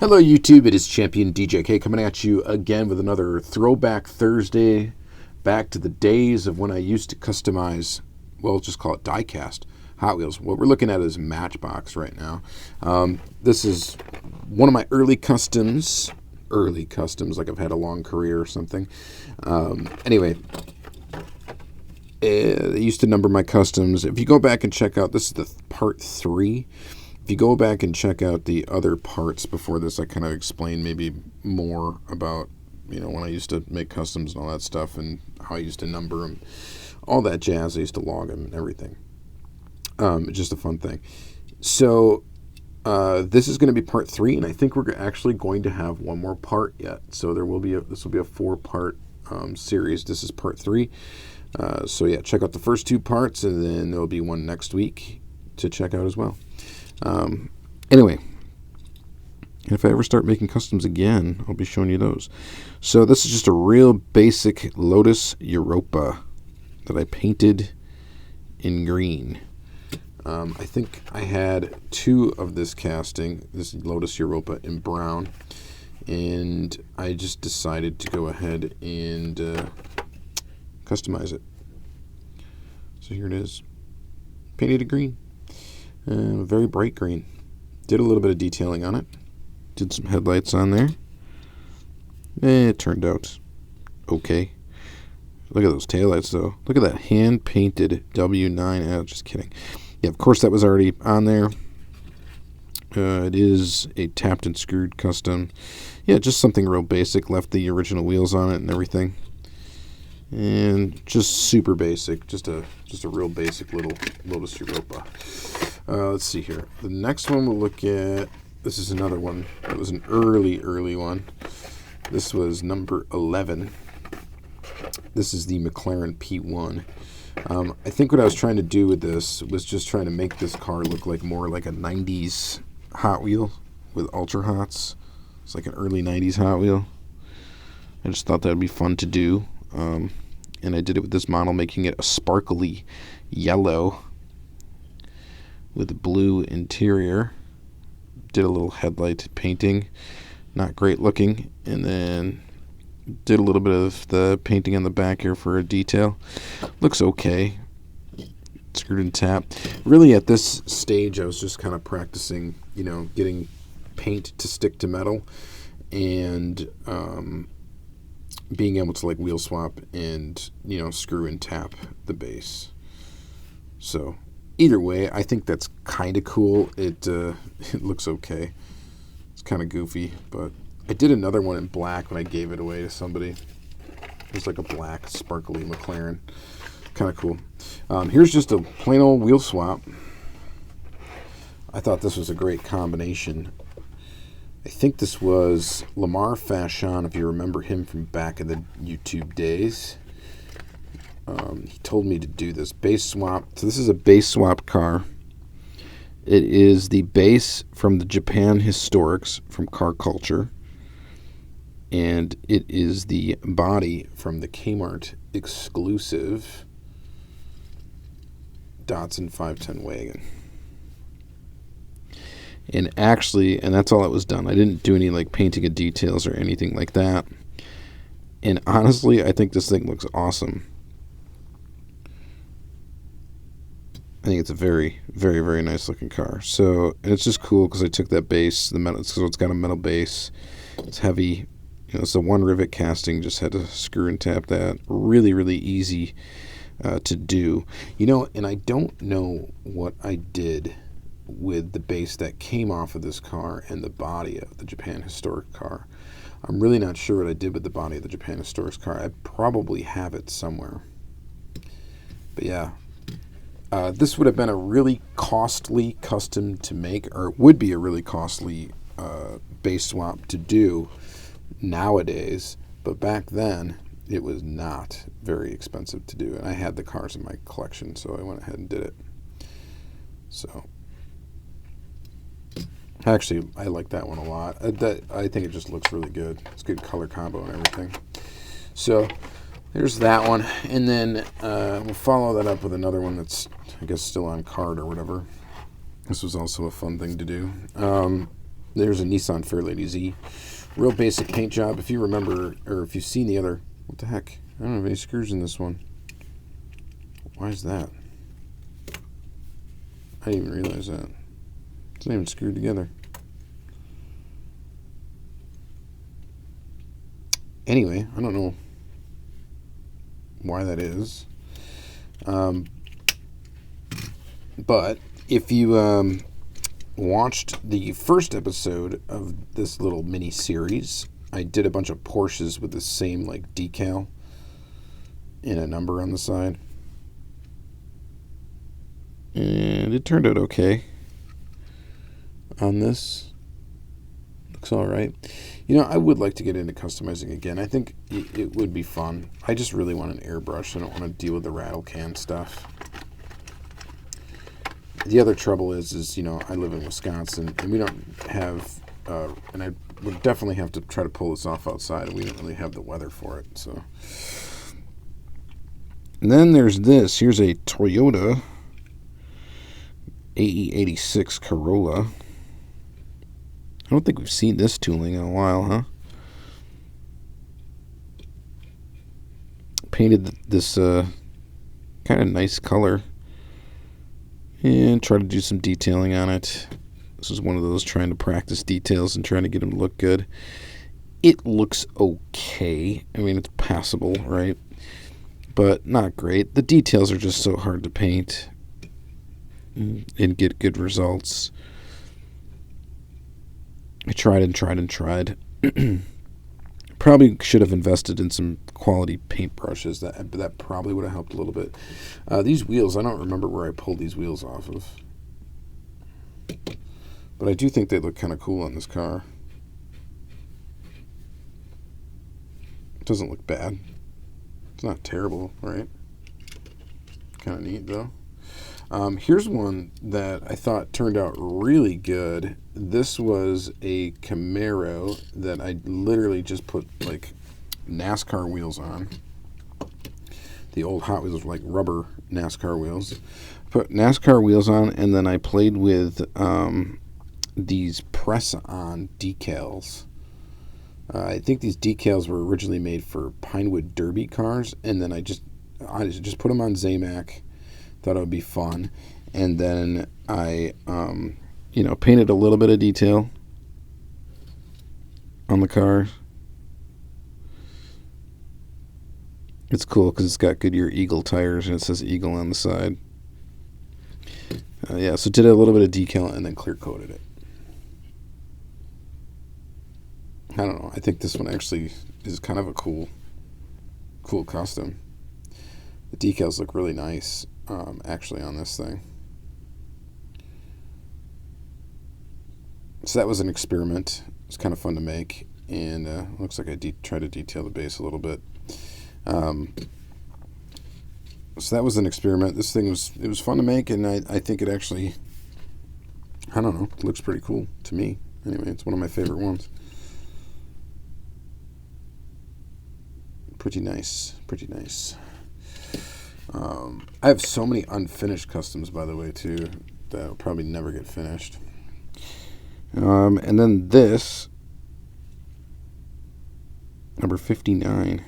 Hello YouTube, it is Championdjk coming at you again with another Throwback Thursday, back to the days of when I used to customize, well, just call it Diecast, Hot Wheels. What we're looking at is Matchbox right now. This is one of my early customs, like I've had a long career or something. Anyway, I used to number my customs. If you go back and check out, this is the part 3. If you go back and check out the other parts before this, I kind of explained maybe more about, when I used to make customs and all that stuff and how I used to number them, all that jazz. I used to log them and everything. It's just a fun thing. So this is going to be part 3, and I think we're actually going to have one more part yet. So this will be a 4-part series. This is part 3. So yeah, check out the first 2 parts, and then there'll be one next week to check out as well. Anyway, if I ever start making customs again, I'll be showing you those. So this is just a real basic Lotus Europa that I painted in green. I think I had 2 of this casting, this Lotus Europa in brown, and I just decided to go ahead and customize it. So here it is, painted in green. Very bright green. Did a little bit of detailing on it. Did some headlights on there. It turned out okay. Look at those taillights, though. Look at that hand-painted W9. Just kidding. Yeah, of course that was already on there. It is a tapped and screwed custom. Yeah, just something real basic. Left the original wheels on it and everything. And just super basic. Just a real basic little Lotus Europa. Let's see here. The next one we'll look at, this is another one. That was an early one. This was number 11. This is the McLaren P1. I think what I was trying to do with this was just trying to make this car look like more like a 90s Hot Wheel with Ultra Hots. It's like an early 90s Hot Wheel. I just thought that would be fun to do. And I did it with this model, making it a sparkly yellow with a blue interior. Did a little headlight painting, not great looking, and then did a little bit of the painting on the back here for a detail. Looks okay. Screwed and tapped. Really at this stage I was just kind of practicing, getting paint to stick to metal and being able to like wheel swap and screw and tap the base. So either way, I think that's kind of cool. It looks okay. It's kind of goofy, but I did another one in black when I gave it away to somebody. It's like a black sparkly McLaren. Kind of cool. Here's just a plain old wheel swap. I thought this was a great combination. I think this was Lamar Fashion, if you remember him from back in the YouTube days. He told me to do this base swap. So this is a base swap car. It is the base from the Japan Historics from Car Culture. And it is the body from the Kmart exclusive Datsun 510 wagon. And actually, and that's all that was done. I didn't do any like painting of details or anything like that. And honestly, I think this thing looks awesome. I think it's a very, very, very nice looking car. So, and it's just cool because I took that base, the metal, so it's got a metal base. It's heavy. It's a 1 rivet casting. Just had to screw and tap that. Really, really easy to do. And I don't know what I did with the base that came off of this car and the body of the Japan Historic car. I'm really not sure what I did with the body of the Japan Historic car. I probably have it somewhere. But yeah. This would have been a really costly custom to make, or it would be a really costly base swap to do nowadays, but back then it was not very expensive to do, and I had the cars in my collection, so I went ahead and did it. So actually, I like that one a lot. I think it just looks really good. It's good color combo and everything. So there's that one, and then we'll follow that up with another one that's, I guess, still on card or whatever. This was also a fun thing to do. There's a Nissan Fairlady Z. Real basic paint job. If you remember, or if you've seen the other... What the heck? I don't have any screws in this one. Why is that? I didn't even realize that. It's not even screwed together. Anyway, I don't know why that is. But if you watched the first episode of this little mini series, I did a bunch of Porsches with the same like decal and a number on the side. And it turned out okay on this. Looks alright. You know, I would like to get into customizing again. I think it would be fun. I just really want an airbrush. I don't want to deal with the rattle can stuff. The other trouble is, you know, I live in Wisconsin, and we don't have, and I would definitely have to try to pull this off outside, and we don't really have the weather for it, so. And then there's this. Here's a Toyota AE86 Corolla. I don't think we've seen this tooling in a while, huh? Painted this kind of nice color and try to do some detailing on it. This is one of those trying to practice details and trying to get them to look good. It looks okay. I mean, it's passable, right? But not great. The details are just so hard to paint and get good results. I tried and tried and tried. Probably should have invested in some quality paint brushes. That probably would have helped a little bit. These wheels, I don't remember where I pulled these wheels off of. But I do think they look kind of cool on this car. It doesn't look bad. It's not terrible, right? Kind of neat, though. Here's one that I thought turned out really good. This was a Camaro that I literally just put like NASCAR wheels on. The old Hot Wheels were like rubber NASCAR wheels. Put NASCAR wheels on, and then I played with these press-on decals. I think these decals were originally made for Pinewood Derby cars, and then I just put them on Zamac. Thought it would be fun, and then I, painted a little bit of detail on the car. It's cool because it's got Goodyear Eagle tires, and it says Eagle on the side. So did a little bit of decal and then clear coated it. I don't know. I think this one actually is kind of a cool custom. The decals look really nice. Actually on this thing. So that was an experiment. It's kind of fun to make, and looks like I tried to detail the base a little bit. So that was an experiment. This thing was fun to make, and I think it actually, I don't know, it looks pretty cool to me. Anyway, it's one of my favorite ones. Pretty nice. I have so many unfinished customs, by the way, too, that will probably never get finished. And then this, number 59.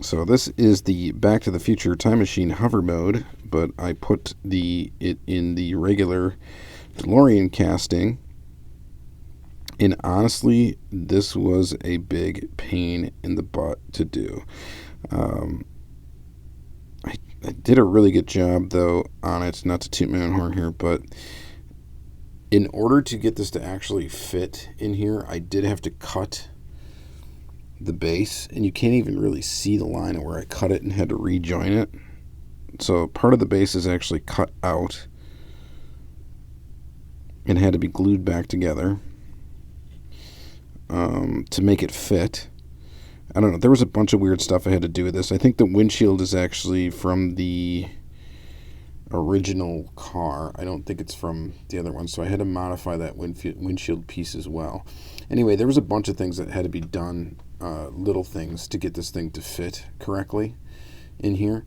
So this is the Back to the Future Time Machine hover mode, but I put it in the regular DeLorean casting. And honestly, this was a big pain in the butt to do. I did a really good job, though, on it. Not to toot my own horn here, but in order to get this to actually fit in here, I did have to cut the base. And you can't even really see the line of where I cut it and had to rejoin it. So part of the base is actually cut out and had to be glued back together. To make it fit. I don't know. There was a bunch of weird stuff I had to do with this. I think the windshield is actually from the original car. I don't think it's from the other one. So I had to modify that windshield piece as well. Anyway, there was a bunch of things that had to be done, little things, to get this thing to fit correctly in here.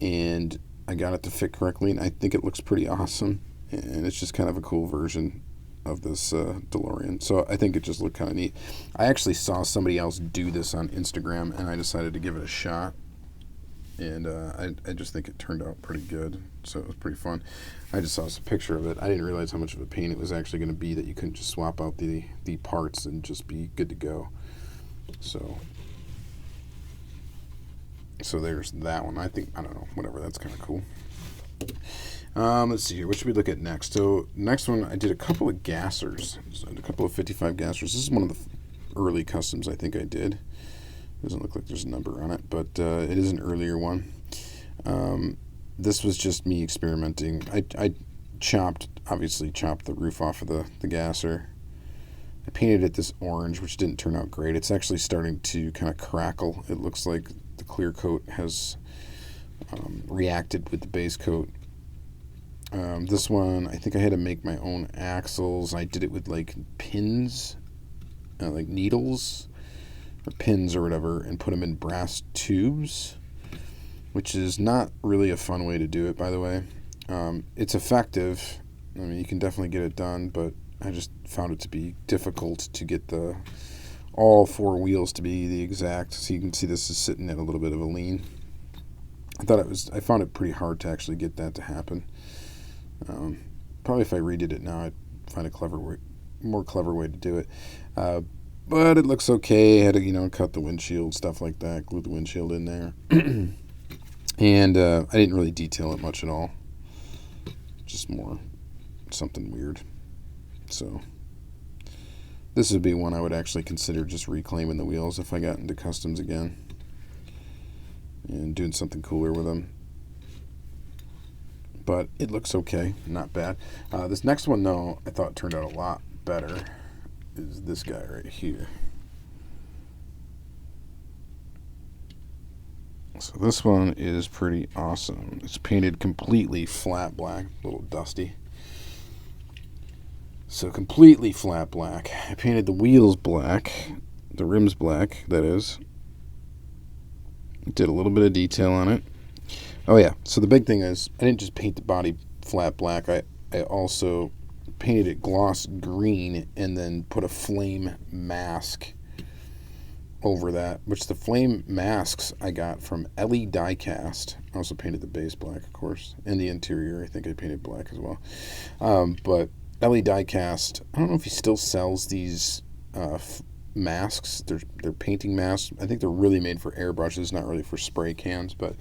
And I got it to fit correctly, and I think it looks pretty awesome. And it's just kind of a cool version of this DeLorean. So I think it just looked kind of neat. I actually saw somebody else do this on Instagram, and I decided to give it a shot. And I just think it turned out pretty good. So it was pretty fun. I just saw a picture of it. I didn't realize how much of a pain it was actually going to be, that you couldn't just swap out the parts and just be good to go. So there's that one. I don't know, whatever, that's kind of cool. Let's see here. What should we look at next? So next one, I did a couple of gassers. So I did a couple of 55 gassers. This is one of the early customs I think I did. Doesn't look like there's a number on it, but it is an earlier one. This was just me experimenting. I obviously chopped the roof off of the gasser. I painted it this orange, which didn't turn out great. It's actually starting to kind of crackle. It looks like the clear coat has reacted with the base coat. This one, I think I had to make my own axles. I did it with like pins, like needles or pins or whatever, and put them in brass tubes, which is not really a fun way to do it, by the way. It's effective. I mean, you can definitely get it done, but I just found it to be difficult to get all four wheels to be the exact. So you can see this is sitting at a little bit of a lean. I found it pretty hard to actually get that to happen. Probably if I redid it now, I'd find a more clever way to do it. But it looks okay. I had to, cut the windshield, stuff like that, glue the windshield in there. And I didn't really detail it much at all. Just more something weird. So this would be one I would actually consider just reclaiming the wheels if I got into customs again and doing something cooler with them. But it looks okay, not bad. This next one, though, I thought turned out a lot better, is this guy right here. So this one is pretty awesome. It's painted completely flat black, a little dusty. So completely flat black. I painted the wheels black, the rims black, that is. Did a little bit of detail on it. Oh yeah, so the big thing is I didn't just paint the body flat black. I also painted it gloss green and then put a flame mask over that, which the flame masks I got from Diecast. I also painted the base black, of course, and the interior I think I painted black as well. But Diecast, I don't know if he still sells these masks. They're painting masks. I think they're really made for airbrushes, not really for spray cans, but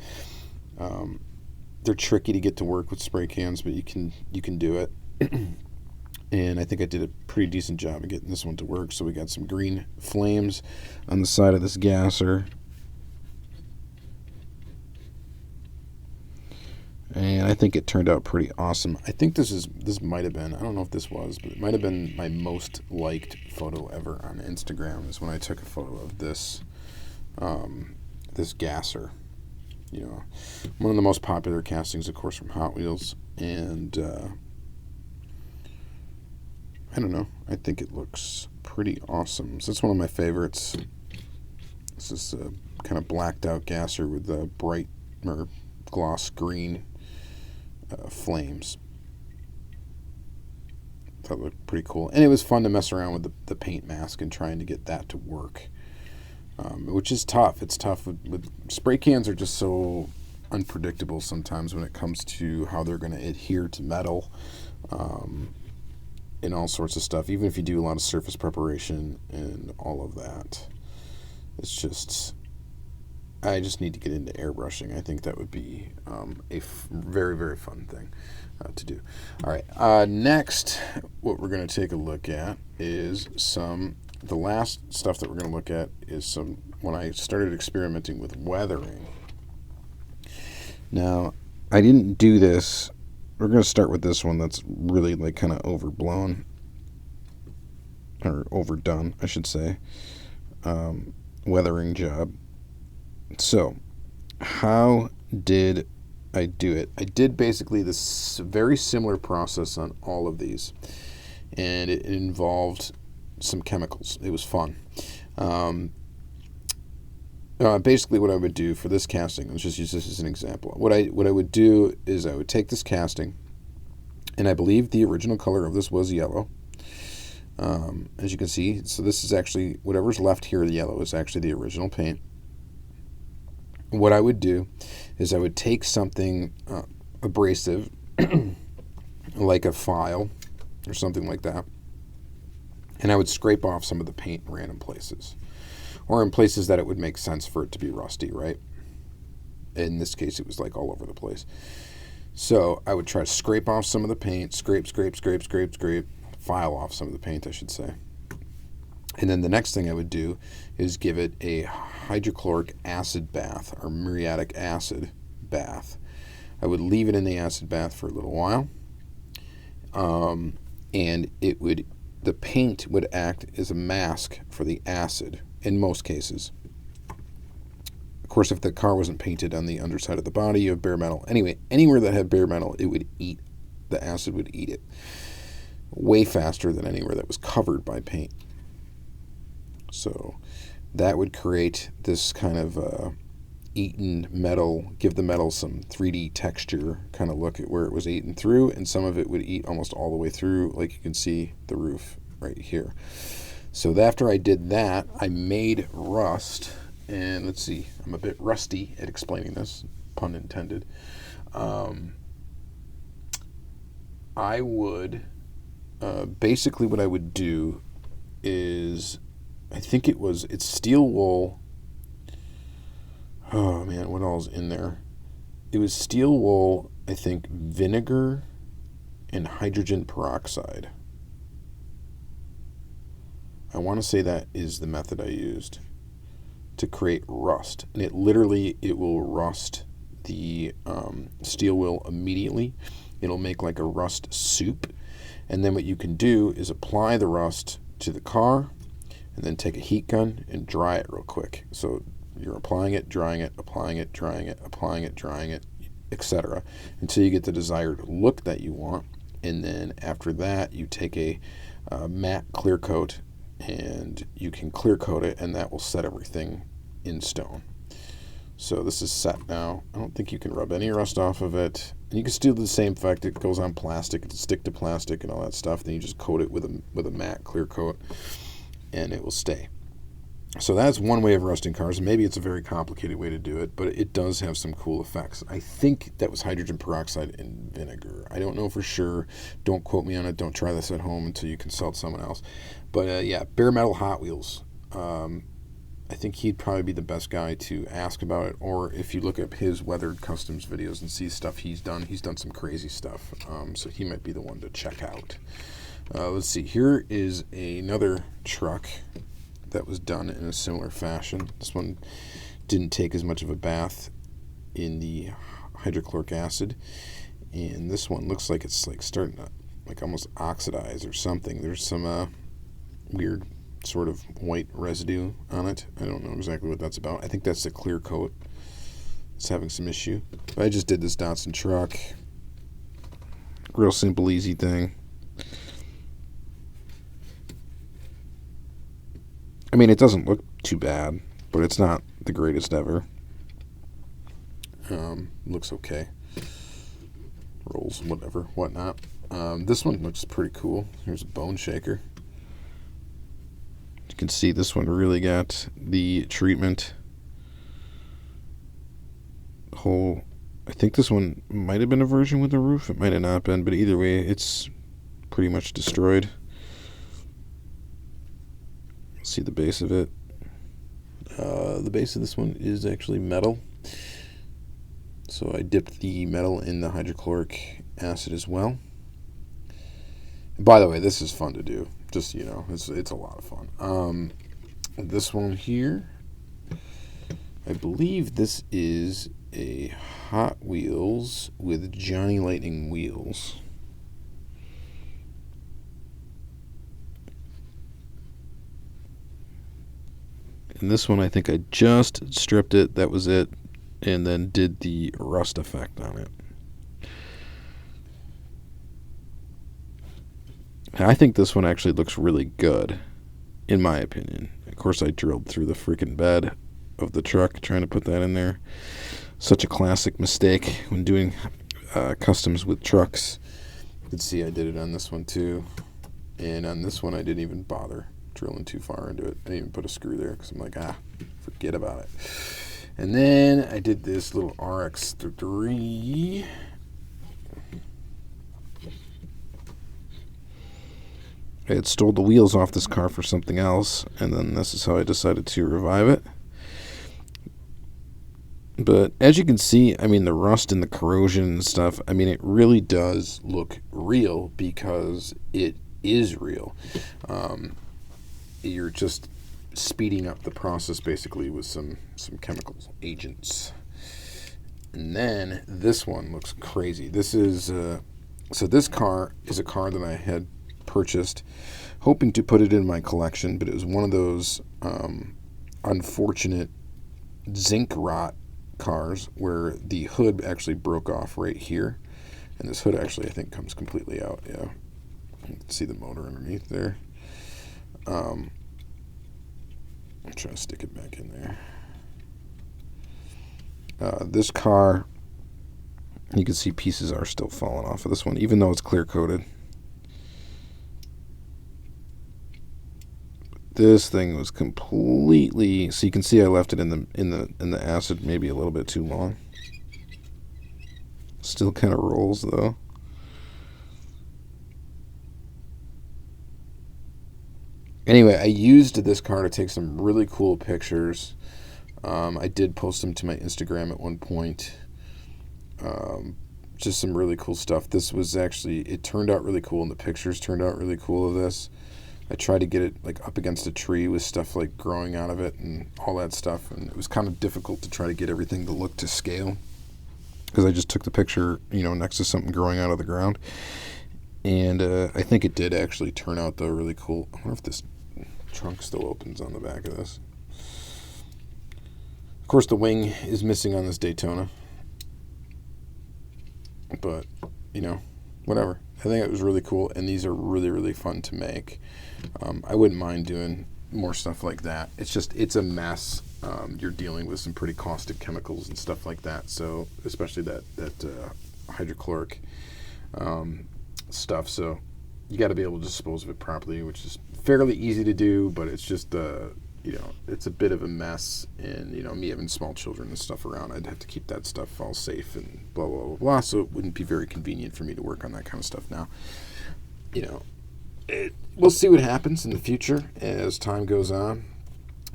they're tricky to get to work with spray cans, but you can do it. And I think I did a pretty decent job of getting this one to work. So we got some green flames on the side of this gasser. And I think it turned out pretty awesome. I think this might have been, I don't know if this was, but it might have been my most liked photo ever on Instagram, is when I took a photo of this this gasser. One of the most popular castings, of course, from Hotwheels. And I don't know. I think it looks pretty awesome. So it's one of my favorites. This is a kind of blacked out gasser with bright or gloss green flames. That looked pretty cool. And it was fun to mess around with the paint mask and trying to get that to work. Which is tough. It's tough with spray cans are just so unpredictable sometimes when it comes to how they're going to adhere to metal. And all sorts of stuff, even if you do a lot of surface preparation and all of that. It's just, I just need to get into airbrushing. I think that would be a very, very fun thing to do. All right, next, what we're going to take a look at is the last stuff that we're going to look at is when I started experimenting with weathering. Now, I didn't do this. We're going to start with this one that's really like kind of overblown, or overdone, I should say. Weathering job. So, how did I do it? I did basically this very similar process on all of these, and it involved some chemicals. It was fun. Basically, what I would do for this casting, let's just use this as an example. What I would do is I would take this casting, and I believe the original color of this was yellow. As you can see, so this is actually, whatever's left here, the yellow is actually the original paint. What I would do is I would take something abrasive, like a file or something like that, and I would scrape off some of the paint in random places, or in places that it would make sense for it to be rusty, right? In this case, it was like all over the place. So I would try to scrape off some of the paint, scrape, file off some of the paint, I should say. And then the next thing I would do is give it a hydrochloric acid bath, or muriatic acid bath. I would leave it in the acid bath for a little while, and the paint would act as a mask for the acid in most cases. Of course, if the car wasn't painted on the underside of the body, you have bare metal. Anyway, anywhere that had bare metal, the acid would eat it way faster than anywhere that was covered by paint. So that would create this kind of eaten metal, give the metal some 3D texture kind of look at where it was eaten through, and some of it would eat almost all the way through, like you can see the roof right here. So after I did that, I made rust, and let's see, I'm a bit rusty at explaining this, pun intended. I would, basically what I would do is, I think it's steel wool. Oh man, what all's in there? It was steel wool, I think vinegar and hydrogen peroxide. I want to say that is the method I used to create rust. And it will rust the steel wool immediately. It'll make like a rust soup. And then what you can do is apply the rust to the car, and then take a heat gun and dry it real quick. So you're applying it, drying it, applying it, drying it, applying it, drying it, etc., until you get the desired look that you want. And then after that, you take a matte clear coat, and you can clear coat it, and that will set everything in stone. So this is set now. I don't think you can rub any rust off of it. And you can still do the same effect. It goes on plastic, it'll stick to plastic and all that stuff. Then you just coat it with a matte clear coat, and it will stay. So that's one way of rusting cars. Maybe it's a very complicated way to do it, but it does have some cool effects. I think that was hydrogen peroxide and vinegar. I don't know for sure. Don't quote me on it. Don't try this at home until you consult someone else. But yeah, bare metal Hot Wheels. I think he'd probably be the best guy to ask about it. Or if you look up his weathered customs videos and see stuff he's done some crazy stuff. So he might be the one to check out. Let's see. Here is another truck that was done in a similar fashion. This one didn't take as much of a bath in the hydrochloric acid, and this one looks like it's like starting to like almost oxidize or something. There's some weird sort of white residue on it. I don't know exactly what that's about. I think that's the clear coat. It's having some issue. But I just did this Datsun truck. Real simple, easy thing. I mean, it doesn't look too bad, but it's not the greatest ever. Looks okay. Rolls, whatnot. This one looks pretty cool. Here's a bone shaker. You can see this one really got the treatment. I think this one might have been a version with a roof. It might have not been, but either way, it's pretty much destroyed. See the base of it. The base of this one is actually metal. So I dipped the metal in the hydrochloric acid as well. By the way, this is fun to do. Just, you know, it's a lot of fun. This one here, I believe this is a Hot Wheels with Johnny Lightning wheels. And this one, I think I just stripped it, that was it, and then did the rust effect on it. I think this one actually looks really good, in my opinion. Of course, I drilled through the freaking bed of the truck, trying to put that in there. Such a classic mistake when doing customs with trucks. You can see I did it on this one too. And on this one, I didn't even bother drilling too far into it. I didn't even put a screw there because I'm like, forget about it. And then I did this little RX-3. I had stole the wheels off this car for something else, and then this is how I decided to revive it. But as you can see, I mean, the rust and the corrosion and stuff, I mean, it really does look real because it is real. You're just speeding up the process basically with some chemical agents. And then this one looks crazy. This is so this car is a car that I had purchased hoping to put it in my collection, but it was one of those unfortunate zinc rot cars where the hood actually broke off right here, and this hood actually I think comes completely out. Yeah, you can see the motor underneath there. I'm trying to stick it back in there. This car, you can see pieces are still falling off of this one, even though it's clear coated. This thing was completely, so you can see I left it in the acid maybe a little bit too long. Still kind of rolls though. Anyway, I used this car to take some really cool pictures. I did post them to my Instagram at one point. Just some really cool stuff. This was actually, it turned out really cool, and the pictures turned out really cool of this. I tried to get it like up against a tree with stuff like growing out of it and all that stuff, and it was kind of difficult to try to get everything to look to scale because I just took the picture, next to something growing out of the ground. And I think it did actually turn out though really cool. I wonder if this trunk still opens on the back of this. Of course, the wing is missing on this Daytona, but whatever. I think it was really cool, and these are really, really fun to make. I wouldn't mind doing more stuff like that. It's a mess. You're dealing with some pretty caustic chemicals and stuff like that. So especially that hydrochloric stuff. So you got to be able to dispose of it properly, which is fairly easy to do, but it's just it's a bit of a mess. And me having small children and stuff around, I'd have to keep that stuff all safe and blah blah blah blah. So it wouldn't be very convenient for me to work on that kind of stuff now. We'll see what happens in the future as time goes on.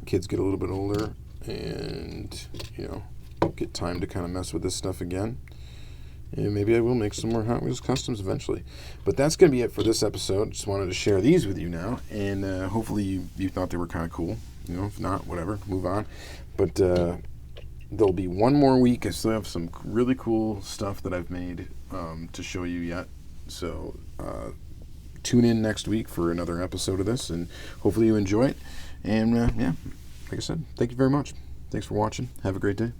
Kids get a little bit older, and get time to kind of mess with this stuff again. And maybe I will make some more Hot Wheels customs eventually. But that's going to be it for this episode. Just wanted to share these with you now, and hopefully you thought they were kind of cool. If not, whatever, move on. But there'll be one more week. I still have some really cool stuff that I've made to show you yet. So tune in next week for another episode of this, and hopefully you enjoy it. And like I said, thank you very much. Thanks for watching. Have a great day.